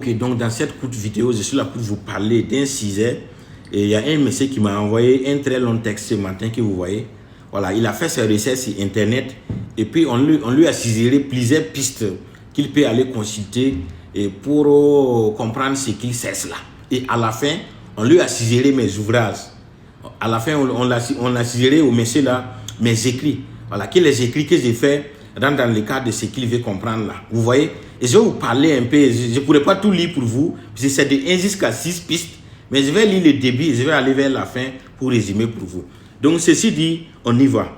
Ok, donc dans cette courte vidéo, je suis là pour vous parler d'un sujet. Et il y a un monsieur qui m'a envoyé un très long texte ce matin que vous voyez. Voilà, il a fait ses recherches sur Internet et puis on lui a suggéré plusieurs pistes qu'il peut aller consulter et pour comprendre ce qu'il cherche là. Et à la fin, on lui a suggéré mes ouvrages. À la fin, on a suggéré au monsieur là mes écrits. Voilà, que les écrits que j'ai fait rentrent dans le cadre de ce qu'il veut comprendre là. Vous voyez? Et je vais vous parler un peu, je ne pourrais pas tout lire pour vous, c'est de 1 jusqu'à 6 pistes, mais je vais lire le début et je vais aller vers la fin pour résumer pour vous. Donc ceci dit, on y va.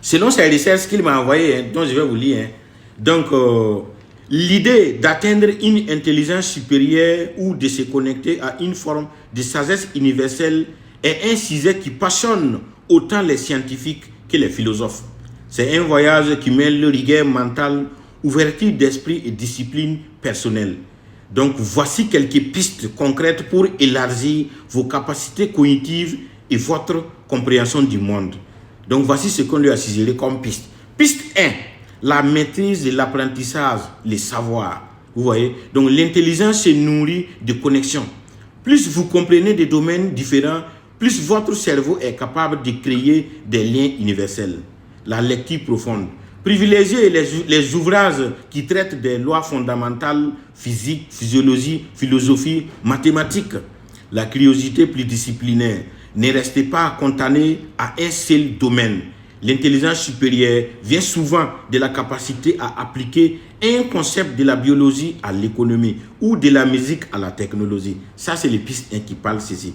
Selon ces recherches qu'il m'a envoyées, dont je vais vous lire, donc l'idée d'atteindre une intelligence supérieure ou de se connecter à une forme de sagesse universelle est un sujet qui passionne autant les scientifiques que les philosophes. C'est un voyage qui mêle rigueur mentale, ouverture d'esprit et discipline personnelle. Donc voici quelques pistes concrètes pour élargir vos capacités cognitives et votre compréhension du monde. Donc voici ce qu'on lui a suggéré comme piste. Piste 1, la maîtrise de l'apprentissage, les savoirs. Vous voyez, donc l'intelligence se nourrit de connexions. Plus vous comprenez des domaines différents, plus votre cerveau est capable de créer des liens universels. La lecture profonde. Privilégiez les ouvrages qui traitent des lois fondamentales, physique, physiologie, philosophie, mathématiques. La curiosité pluridisciplinaire. Ne restez pas condamné à un seul domaine. L'intelligence supérieure vient souvent de la capacité à appliquer un concept de la biologie à l'économie ou de la musique à la technologie. Ça, c'est les pistes qui parlent ceci.